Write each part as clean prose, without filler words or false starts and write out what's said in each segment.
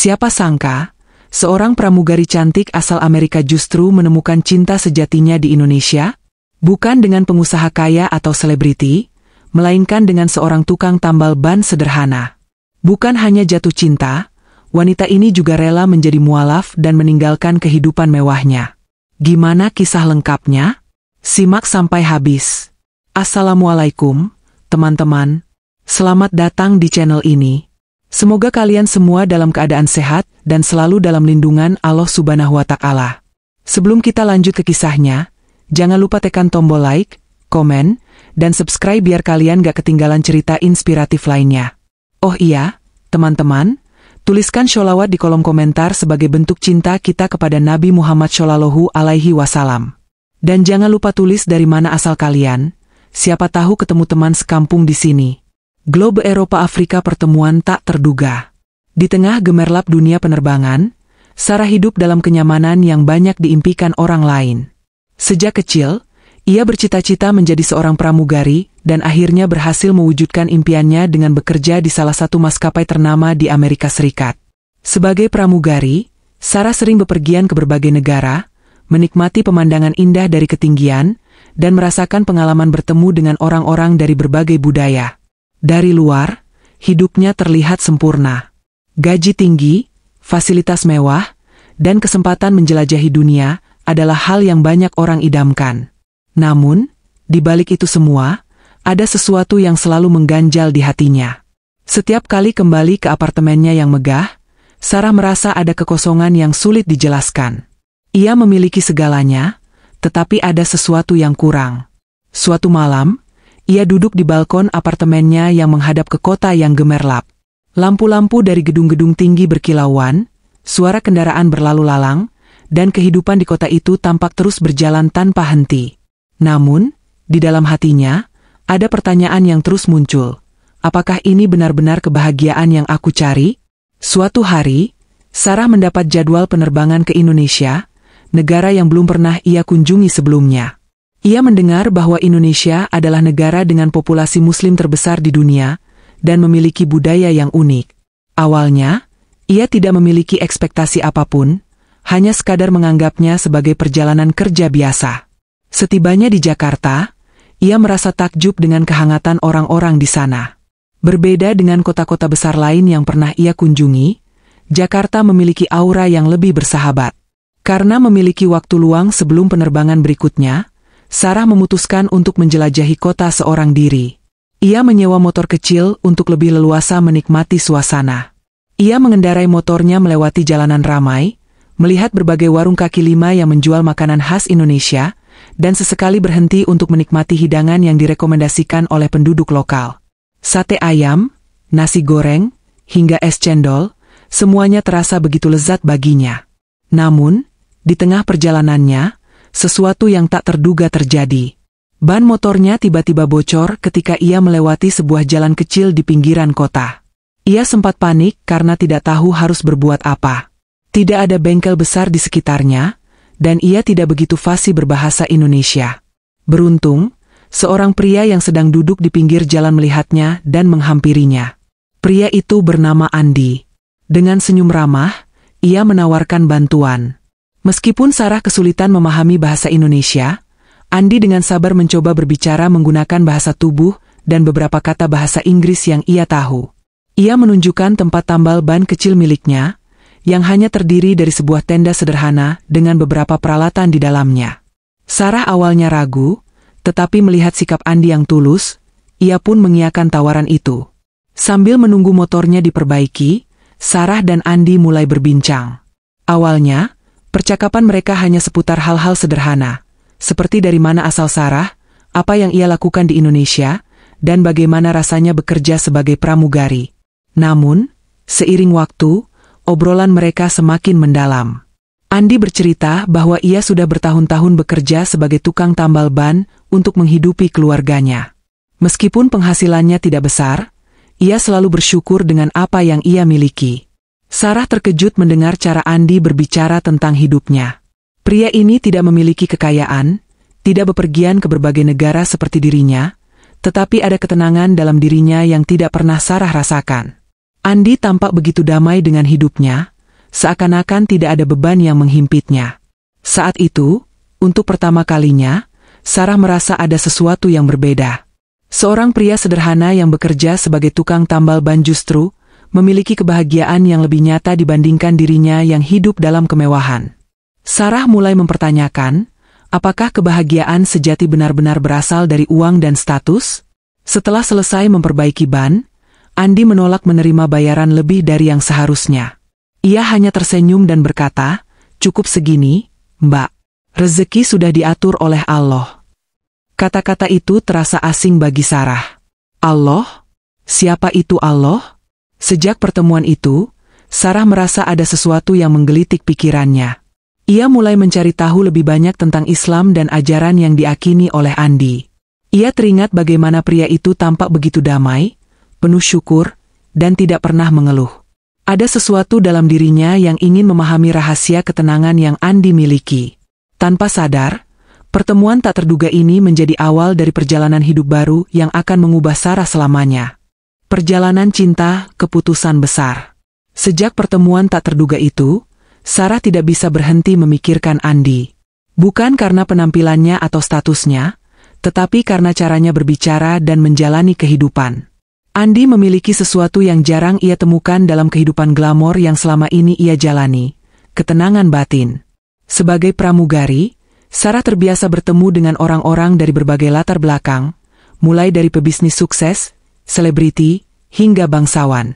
Siapa sangka, seorang pramugari cantik asal Amerika justru menemukan cinta sejatinya di Indonesia? Bukan dengan pengusaha kaya atau selebriti, melainkan dengan seorang tukang tambal ban sederhana. Bukan hanya jatuh cinta, wanita ini juga rela menjadi mualaf dan meninggalkan kehidupan mewahnya. Gimana kisah lengkapnya? Simak sampai habis. Assalamualaikum, teman-teman. Selamat datang di channel ini. Semoga kalian semua dalam keadaan sehat dan selalu dalam lindungan Allah Subhanahu wa Ta'ala. Sebelum kita lanjut ke kisahnya, jangan lupa tekan tombol like, komen, dan subscribe biar kalian gak ketinggalan cerita inspiratif lainnya. Oh iya, teman-teman, tuliskan sholawat di kolom komentar sebagai bentuk cinta kita kepada Nabi Muhammad Shallallahu Alaihi Wasallam. Dan jangan lupa tulis dari mana asal kalian, siapa tahu ketemu teman sekampung di sini. Globe Eropa Afrika pertemuan tak terduga. Di tengah gemerlap dunia penerbangan, Sarah hidup dalam kenyamanan yang banyak diimpikan orang lain. Sejak kecil, ia bercita-cita menjadi seorang pramugari dan akhirnya berhasil mewujudkan impiannya dengan bekerja di salah satu maskapai ternama di Amerika Serikat. Sebagai pramugari, Sarah sering bepergian ke berbagai negara, menikmati pemandangan indah dari ketinggian, dan merasakan pengalaman bertemu dengan orang-orang dari berbagai budaya. Dari luar, hidupnya terlihat sempurna. Gaji tinggi, fasilitas mewah, dan kesempatan menjelajahi dunia adalah hal yang banyak orang idamkan. Namun, di balik itu semua, ada sesuatu yang selalu mengganjal di hatinya. Setiap kali kembali ke apartemennya yang megah, Sarah merasa ada kekosongan yang sulit dijelaskan. Ia memiliki segalanya, tetapi ada sesuatu yang kurang. Suatu malam, ia duduk di balkon apartemennya yang menghadap ke kota yang gemerlap. Lampu-lampu dari gedung-gedung tinggi berkilauan, suara kendaraan berlalu lalang, dan kehidupan di kota itu tampak terus berjalan tanpa henti. Namun, di dalam hatinya, ada pertanyaan yang terus muncul. Apakah ini benar-benar kebahagiaan yang aku cari? Suatu hari, Sarah mendapat jadwal penerbangan ke Indonesia, negara yang belum pernah ia kunjungi sebelumnya. Ia mendengar bahwa Indonesia adalah negara dengan populasi Muslim terbesar di dunia dan memiliki budaya yang unik. Awalnya, ia tidak memiliki ekspektasi apapun, hanya sekadar menganggapnya sebagai perjalanan kerja biasa. Setibanya di Jakarta, ia merasa takjub dengan kehangatan orang-orang di sana. Berbeda dengan kota-kota besar lain yang pernah ia kunjungi, Jakarta memiliki aura yang lebih bersahabat. Karena memiliki waktu luang sebelum penerbangan berikutnya, Sarah memutuskan untuk menjelajahi kota seorang diri. Ia menyewa motor kecil untuk lebih leluasa menikmati suasana. Ia mengendarai motornya melewati jalanan ramai, melihat berbagai warung kaki lima yang menjual makanan khas Indonesia, dan sesekali berhenti untuk menikmati hidangan yang direkomendasikan oleh penduduk lokal. Sate ayam, nasi goreng, hingga es cendol, semuanya terasa begitu lezat baginya. Namun, di tengah perjalanannya, sesuatu yang tak terduga terjadi. Ban motornya tiba-tiba bocor ketika ia melewati sebuah jalan kecil di pinggiran kota. Ia sempat panik karena tidak tahu harus berbuat apa. Tidak ada bengkel besar di sekitarnya, dan ia tidak begitu fasih berbahasa Indonesia. Beruntung, seorang pria yang sedang duduk di pinggir jalan melihatnya dan menghampirinya. Pria itu bernama Andi. Dengan senyum ramah, ia menawarkan bantuan. Meskipun Sarah kesulitan memahami bahasa Indonesia, Andi dengan sabar mencoba berbicara menggunakan bahasa tubuh dan beberapa kata bahasa Inggris yang ia tahu. Ia menunjukkan tempat tambal ban kecil miliknya, yang hanya terdiri dari sebuah tenda sederhana dengan beberapa peralatan di dalamnya. Sarah awalnya ragu, tetapi melihat sikap Andi yang tulus, ia pun mengiyakan tawaran itu. Sambil menunggu motornya diperbaiki, Sarah dan Andi mulai berbincang. Awalnya, percakapan mereka hanya seputar hal-hal sederhana, seperti dari mana asal Sarah, apa yang ia lakukan di Indonesia, dan bagaimana rasanya bekerja sebagai pramugari. Namun, seiring waktu, obrolan mereka semakin mendalam. Andi bercerita bahwa ia sudah bertahun-tahun bekerja sebagai tukang tambal ban untuk menghidupi keluarganya. Meskipun penghasilannya tidak besar, ia selalu bersyukur dengan apa yang ia miliki. Sarah terkejut mendengar cara Andi berbicara tentang hidupnya. Pria ini tidak memiliki kekayaan, tidak bepergian ke berbagai negara seperti dirinya, tetapi ada ketenangan dalam dirinya yang tidak pernah Sarah rasakan. Andi tampak begitu damai dengan hidupnya, seakan-akan tidak ada beban yang menghimpitnya. Saat itu, untuk pertama kalinya, Sarah merasa ada sesuatu yang berbeda. Seorang pria sederhana yang bekerja sebagai tukang tambal ban justru memiliki kebahagiaan yang lebih nyata dibandingkan dirinya yang hidup dalam kemewahan. Sarah mulai mempertanyakan, apakah kebahagiaan sejati benar-benar berasal dari uang dan status? Setelah selesai memperbaiki ban, Andi menolak menerima bayaran lebih dari yang seharusnya. Ia hanya tersenyum dan berkata, "Cukup segini, Mbak. Rezeki sudah diatur oleh Allah." Kata-kata itu terasa asing bagi Sarah. Allah? Siapa itu Allah? Sejak pertemuan itu, Sarah merasa ada sesuatu yang menggelitik pikirannya. Ia mulai mencari tahu lebih banyak tentang Islam dan ajaran yang diakini oleh Andi. Ia teringat bagaimana pria itu tampak begitu damai, penuh syukur, dan tidak pernah mengeluh. Ada sesuatu dalam dirinya yang ingin memahami rahasia ketenangan yang Andi miliki. Tanpa sadar, pertemuan tak terduga ini menjadi awal dari perjalanan hidup baru yang akan mengubah Sarah selamanya. Perjalanan cinta, keputusan besar. Sejak pertemuan tak terduga itu, Sarah tidak bisa berhenti memikirkan Andi. Bukan karena penampilannya atau statusnya, tetapi karena caranya berbicara dan menjalani kehidupan. Andi memiliki sesuatu yang jarang ia temukan dalam kehidupan glamor yang selama ini ia jalani, ketenangan batin. Sebagai pramugari, Sarah terbiasa bertemu dengan orang-orang dari berbagai latar belakang, mulai dari pebisnis sukses, selebriti, hingga bangsawan.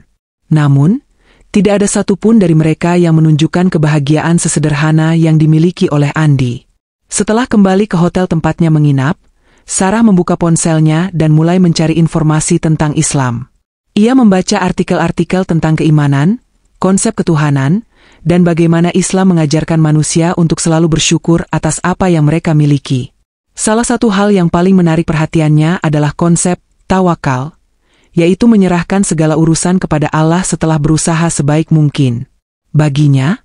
Namun, tidak ada satupun dari mereka yang menunjukkan kebahagiaan sesederhana yang dimiliki oleh Andi. Setelah kembali ke hotel tempatnya menginap, Sarah membuka ponselnya dan mulai mencari informasi tentang Islam. Ia membaca artikel-artikel tentang keimanan, konsep ketuhanan, dan bagaimana Islam mengajarkan manusia untuk selalu bersyukur atas apa yang mereka miliki. Salah satu hal yang paling menarik perhatiannya adalah konsep tawakal, yaitu menyerahkan segala urusan kepada Allah setelah berusaha sebaik mungkin. Baginya,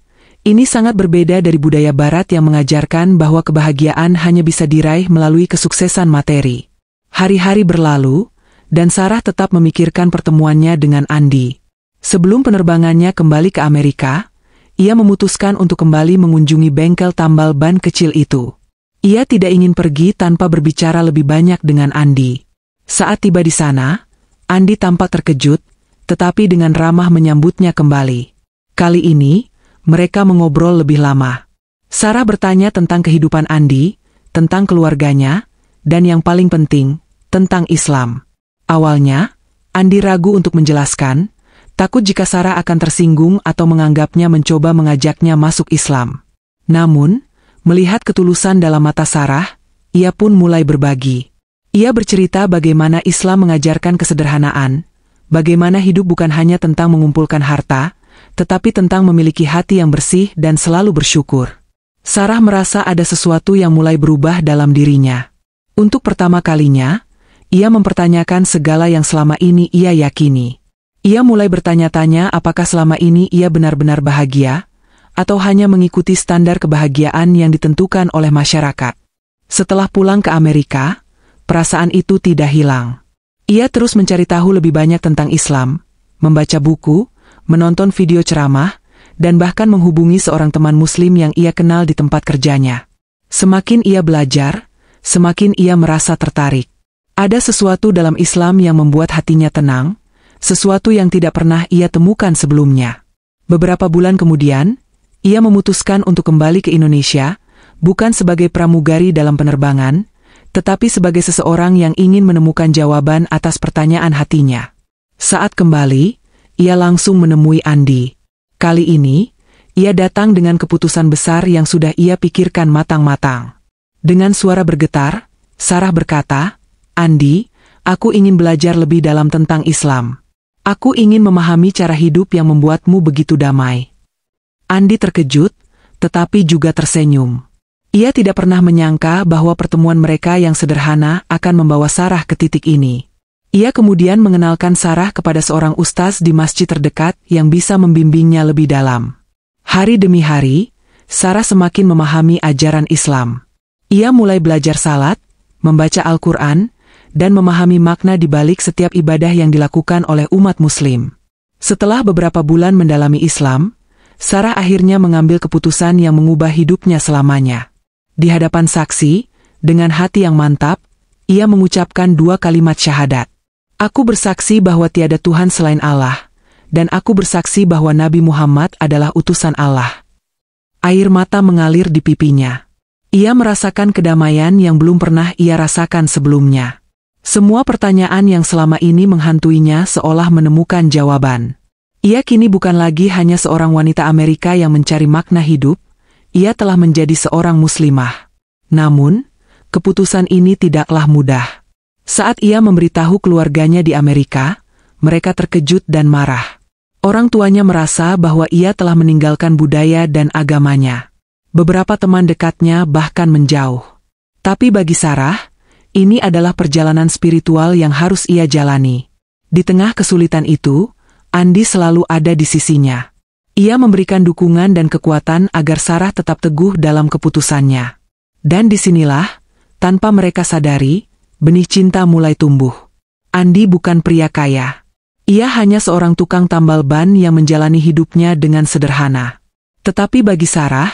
ini sangat berbeda dari budaya Barat yang mengajarkan bahwa kebahagiaan hanya bisa diraih melalui kesuksesan materi. Hari-hari berlalu, dan Sarah tetap memikirkan pertemuannya dengan Andi. Sebelum penerbangannya kembali ke Amerika, ia memutuskan untuk kembali mengunjungi bengkel tambal ban kecil itu. Ia tidak ingin pergi tanpa berbicara lebih banyak dengan Andi. Saat tiba di sana, Andi tampak terkejut, tetapi dengan ramah menyambutnya kembali. Kali ini, mereka mengobrol lebih lama. Sarah bertanya tentang kehidupan Andi, tentang keluarganya, dan yang paling penting, tentang Islam. Awalnya, Andi ragu untuk menjelaskan, takut jika Sarah akan tersinggung atau menganggapnya mencoba mengajaknya masuk Islam. Namun, melihat ketulusan dalam mata Sarah, ia pun mulai berbagi. Ia bercerita bagaimana Islam mengajarkan kesederhanaan, bagaimana hidup bukan hanya tentang mengumpulkan harta, tetapi tentang memiliki hati yang bersih dan selalu bersyukur. Sarah merasa ada sesuatu yang mulai berubah dalam dirinya. Untuk pertama kalinya, ia mempertanyakan segala yang selama ini ia yakini. Ia mulai bertanya-tanya apakah selama ini ia benar-benar bahagia, atau hanya mengikuti standar kebahagiaan yang ditentukan oleh masyarakat. Setelah pulang ke Amerika, perasaan itu tidak hilang. Ia terus mencari tahu lebih banyak tentang Islam, membaca buku, menonton video ceramah, dan bahkan menghubungi seorang teman Muslim yang ia kenal di tempat kerjanya. Semakin ia belajar, semakin ia merasa tertarik. Ada sesuatu dalam Islam yang membuat hatinya tenang, sesuatu yang tidak pernah ia temukan sebelumnya. Beberapa bulan kemudian, ia memutuskan untuk kembali ke Indonesia, bukan sebagai pramugari dalam penerbangan, tetapi sebagai seseorang yang ingin menemukan jawaban atas pertanyaan hatinya. Saat kembali, ia langsung menemui Andi. Kali ini, ia datang dengan keputusan besar yang sudah ia pikirkan matang-matang. Dengan suara bergetar, Sarah berkata, "Andi, aku ingin belajar lebih dalam tentang Islam. Aku ingin memahami cara hidup yang membuatmu begitu damai." Andi terkejut, tetapi juga tersenyum. Ia tidak pernah menyangka bahwa pertemuan mereka yang sederhana akan membawa Sarah ke titik ini. Ia kemudian mengenalkan Sarah kepada seorang ustaz di masjid terdekat yang bisa membimbingnya lebih dalam. Hari demi hari, Sarah semakin memahami ajaran Islam. Ia mulai belajar salat, membaca Al-Quran, dan memahami makna di balik setiap ibadah yang dilakukan oleh umat Muslim. Setelah beberapa bulan mendalami Islam, Sarah akhirnya mengambil keputusan yang mengubah hidupnya selamanya. Di hadapan saksi, dengan hati yang mantap, ia mengucapkan 2 kalimat syahadat. Aku bersaksi bahwa tiada Tuhan selain Allah, dan aku bersaksi bahwa Nabi Muhammad adalah utusan Allah. Air mata mengalir di pipinya. Ia merasakan kedamaian yang belum pernah ia rasakan sebelumnya. Semua pertanyaan yang selama ini menghantuinya seolah menemukan jawaban. Ia kini bukan lagi hanya seorang wanita Amerika yang mencari makna hidup, ia telah menjadi seorang muslimah. Namun, keputusan ini tidaklah mudah. Saat ia memberitahu keluarganya di Amerika, mereka terkejut dan marah. Orang tuanya merasa bahwa ia telah meninggalkan budaya dan agamanya. Beberapa teman dekatnya bahkan menjauh. Tapi bagi Sarah, ini adalah perjalanan spiritual yang harus ia jalani. Di tengah kesulitan itu, Andi selalu ada di sisinya. Ia memberikan dukungan dan kekuatan agar Sarah tetap teguh dalam keputusannya. Dan disinilah, tanpa mereka sadari, benih cinta mulai tumbuh. Andi bukan pria kaya. Ia hanya seorang tukang tambal ban yang menjalani hidupnya dengan sederhana. Tetapi bagi Sarah,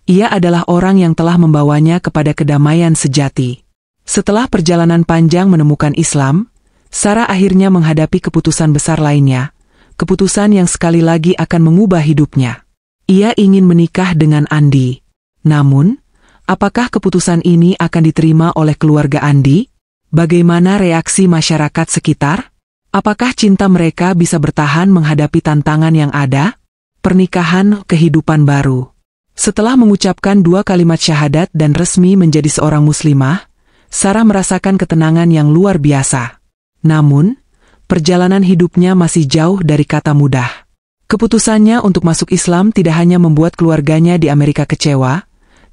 ia adalah orang yang telah membawanya kepada kedamaian sejati. Setelah perjalanan panjang menemukan Islam, Sarah akhirnya menghadapi keputusan besar lainnya, keputusan yang sekali lagi akan mengubah hidupnya. Ia ingin menikah dengan Andi. Namun, apakah keputusan ini akan diterima oleh keluarga Andi? Bagaimana reaksi masyarakat sekitar? Apakah cinta mereka bisa bertahan menghadapi tantangan yang ada? Pernikahan, kehidupan baru. Setelah mengucapkan 2 kalimat syahadat dan resmi menjadi seorang muslimah, Sarah merasakan ketenangan yang luar biasa. Namun, perjalanan hidupnya masih jauh dari kata mudah. Keputusannya untuk masuk Islam tidak hanya membuat keluarganya di Amerika kecewa,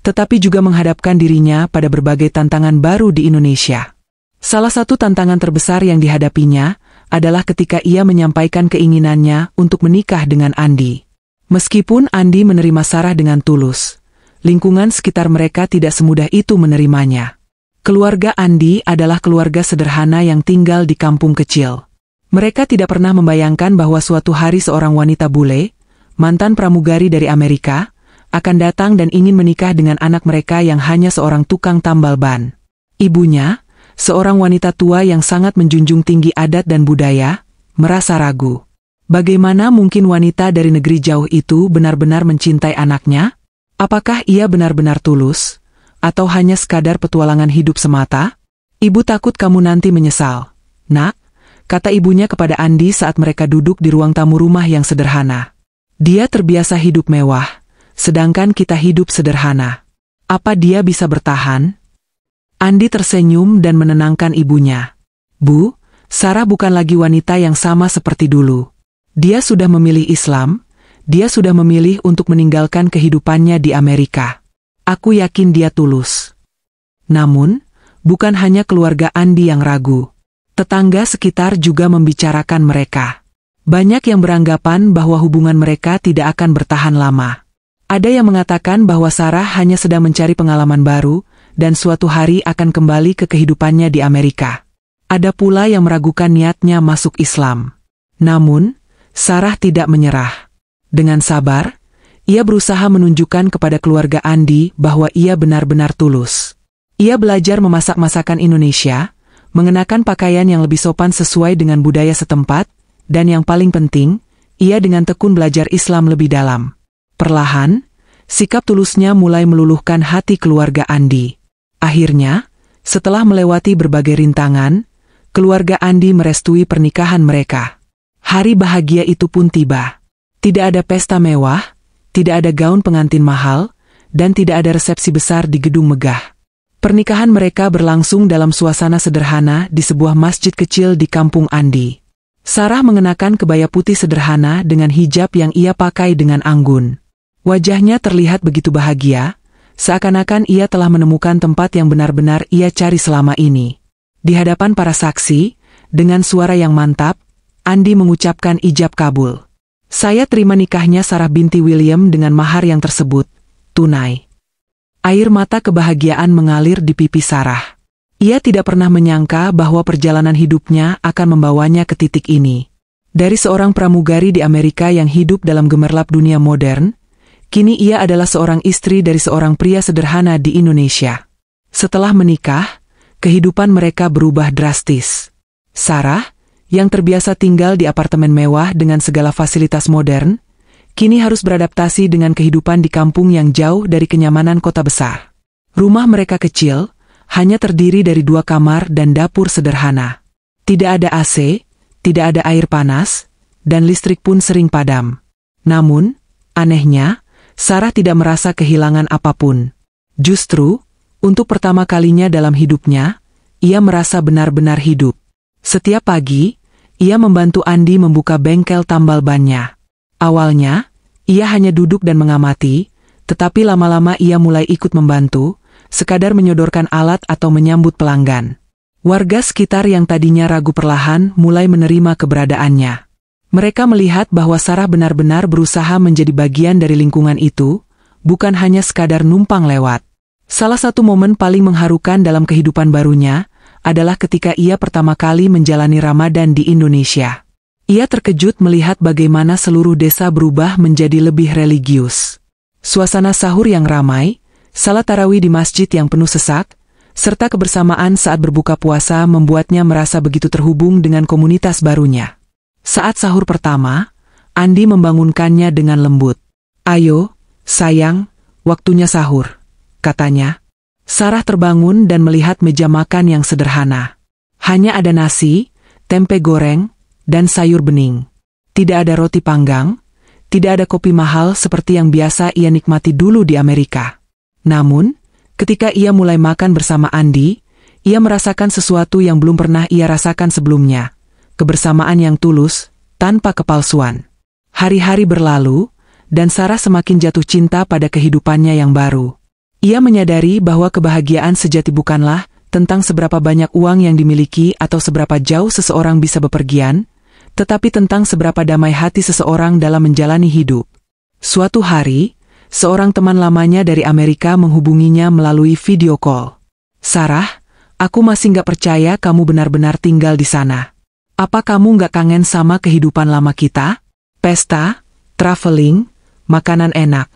tetapi juga menghadapkan dirinya pada berbagai tantangan baru di Indonesia. Salah satu tantangan terbesar yang dihadapinya adalah ketika ia menyampaikan keinginannya untuk menikah dengan Andi. Meskipun Andi menerima Sarah dengan tulus, lingkungan sekitar mereka tidak semudah itu menerimanya. Keluarga Andi adalah keluarga sederhana yang tinggal di kampung kecil. Mereka tidak pernah membayangkan bahwa suatu hari seorang wanita bule, mantan pramugari dari Amerika, akan datang dan ingin menikah dengan anak mereka yang hanya seorang tukang tambal ban. Ibunya, seorang wanita tua yang sangat menjunjung tinggi adat dan budaya, merasa ragu. Bagaimana mungkin wanita dari negeri jauh itu benar-benar mencintai anaknya? Apakah ia benar-benar tulus? Atau hanya sekadar petualangan hidup semata? Ibu takut kamu nanti menyesal. Nak, kata ibunya kepada Andi saat mereka duduk di ruang tamu rumah yang sederhana. Dia terbiasa hidup mewah, sedangkan kita hidup sederhana. Apa dia bisa bertahan? Andi tersenyum dan menenangkan ibunya. Bu, Sarah bukan lagi wanita yang sama seperti dulu. Dia sudah memilih Islam, dia sudah memilih untuk meninggalkan kehidupannya di Amerika. Aku yakin dia tulus. Namun, bukan hanya keluarga Andi yang ragu. Tetangga sekitar juga membicarakan mereka. Banyak yang beranggapan bahwa hubungan mereka tidak akan bertahan lama. Ada yang mengatakan bahwa Sarah hanya sedang mencari pengalaman baru, dan suatu hari akan kembali ke kehidupannya di Amerika. Ada pula yang meragukan niatnya masuk Islam. Namun, Sarah tidak menyerah. Dengan sabar, ia berusaha menunjukkan kepada keluarga Andi bahwa ia benar-benar tulus. Ia belajar memasak masakan Indonesia, mengenakan pakaian yang lebih sopan sesuai dengan budaya setempat, dan yang paling penting, ia dengan tekun belajar Islam lebih dalam. Perlahan, sikap tulusnya mulai meluluhkan hati keluarga Andi. Akhirnya, setelah melewati berbagai rintangan, keluarga Andi merestui pernikahan mereka. Hari bahagia itu pun tiba. Tidak ada pesta mewah, tidak ada gaun pengantin mahal, dan tidak ada resepsi besar di gedung megah. Pernikahan mereka berlangsung dalam suasana sederhana di sebuah masjid kecil di kampung Andi. Sarah mengenakan kebaya putih sederhana dengan hijab yang ia pakai dengan anggun. Wajahnya terlihat begitu bahagia, seakan-akan ia telah menemukan tempat yang benar-benar ia cari selama ini. Di hadapan para saksi, dengan suara yang mantap, Andi mengucapkan ijab kabul. Saya terima nikahnya Sarah binti William dengan mahar yang tersebut, tunai. Air mata kebahagiaan mengalir di pipi Sarah. Ia tidak pernah menyangka bahwa perjalanan hidupnya akan membawanya ke titik ini. Dari seorang pramugari di Amerika yang hidup dalam gemerlap dunia modern, kini ia adalah seorang istri dari seorang pria sederhana di Indonesia. Setelah menikah, kehidupan mereka berubah drastis. Sarah, yang terbiasa tinggal di apartemen mewah dengan segala fasilitas modern, kini harus beradaptasi dengan kehidupan di kampung yang jauh dari kenyamanan kota besar. Rumah mereka kecil, hanya terdiri dari 2 kamar dan dapur sederhana. Tidak ada AC, tidak ada air panas, dan listrik pun sering padam. Namun, anehnya, Sarah tidak merasa kehilangan apapun. Justru, untuk pertama kalinya dalam hidupnya, ia merasa benar-benar hidup. Setiap pagi, ia membantu Andi membuka bengkel tambal bannya. Awalnya, ia hanya duduk dan mengamati, tetapi lama-lama ia mulai ikut membantu, sekadar menyodorkan alat atau menyambut pelanggan. Warga sekitar yang tadinya ragu perlahan mulai menerima keberadaannya. Mereka melihat bahwa Sarah benar-benar berusaha menjadi bagian dari lingkungan itu, bukan hanya sekadar numpang lewat. Salah satu momen paling mengharukan dalam kehidupan barunya adalah ketika ia pertama kali menjalani Ramadan di Indonesia. Ia terkejut melihat bagaimana seluruh desa berubah menjadi lebih religius. Suasana sahur yang ramai, salat tarawih di masjid yang penuh sesak, serta kebersamaan saat berbuka puasa membuatnya merasa begitu terhubung dengan komunitas barunya. Saat sahur pertama, Andi membangunkannya dengan lembut. "Ayo, sayang, waktunya sahur," katanya. Sarah terbangun dan melihat meja makan yang sederhana. Hanya ada nasi, tempe goreng, dan sayur bening. Tidak ada roti panggang, tidak ada kopi mahal seperti yang biasa ia nikmati dulu di Amerika. Namun, ketika ia mulai makan bersama Andi, ia merasakan sesuatu yang belum pernah ia rasakan sebelumnya. Kebersamaan yang tulus, tanpa kepalsuan. Hari-hari berlalu, dan Sarah semakin jatuh cinta pada kehidupannya yang baru. Ia menyadari bahwa kebahagiaan sejati bukanlah tentang seberapa banyak uang yang dimiliki atau seberapa jauh seseorang bisa bepergian, tetapi tentang seberapa damai hati seseorang dalam menjalani hidup. Suatu hari, seorang teman lamanya dari Amerika menghubunginya melalui video call. "Sarah, aku masih nggak percaya kamu benar-benar tinggal di sana. Apa kamu nggak kangen sama kehidupan lama kita? Pesta, traveling, makanan enak."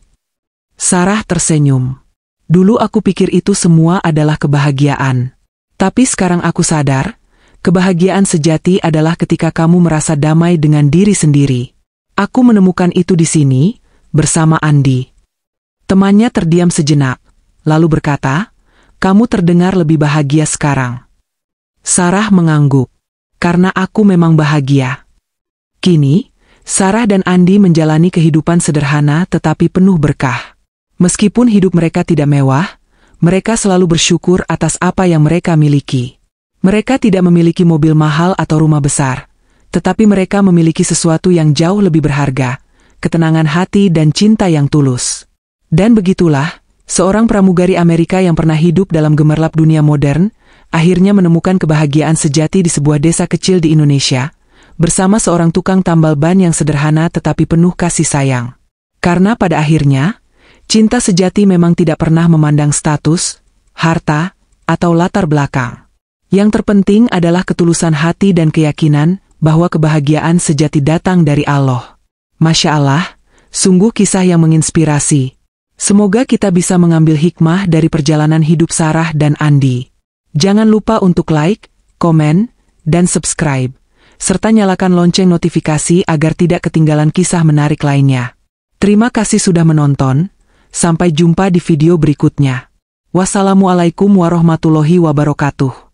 Sarah tersenyum. "Dulu aku pikir itu semua adalah kebahagiaan. Tapi sekarang aku sadar, kebahagiaan sejati adalah ketika kamu merasa damai dengan diri sendiri. Aku menemukan itu di sini, bersama Andi." Temannya terdiam sejenak, lalu berkata, "Kamu terdengar lebih bahagia sekarang." Sarah mengangguk. "Karena aku memang bahagia." Kini, Sarah dan Andi menjalani kehidupan sederhana tetapi penuh berkah. Meskipun hidup mereka tidak mewah, mereka selalu bersyukur atas apa yang mereka miliki. Mereka tidak memiliki mobil mahal atau rumah besar, tetapi mereka memiliki sesuatu yang jauh lebih berharga, ketenangan hati dan cinta yang tulus. Dan begitulah, seorang pramugari Amerika yang pernah hidup dalam gemerlap dunia modern, akhirnya menemukan kebahagiaan sejati di sebuah desa kecil di Indonesia, bersama seorang tukang tambal ban yang sederhana tetapi penuh kasih sayang. Karena pada akhirnya, cinta sejati memang tidak pernah memandang status, harta, atau latar belakang. Yang terpenting adalah ketulusan hati dan keyakinan bahwa kebahagiaan sejati datang dari Allah. Masya Allah, sungguh kisah yang menginspirasi. Semoga kita bisa mengambil hikmah dari perjalanan hidup Sarah dan Andi. Jangan lupa untuk like, komen, dan subscribe, serta nyalakan lonceng notifikasi agar tidak ketinggalan kisah menarik lainnya. Terima kasih sudah menonton. Sampai jumpa di video berikutnya. Wassalamualaikum warahmatullahi wabarakatuh.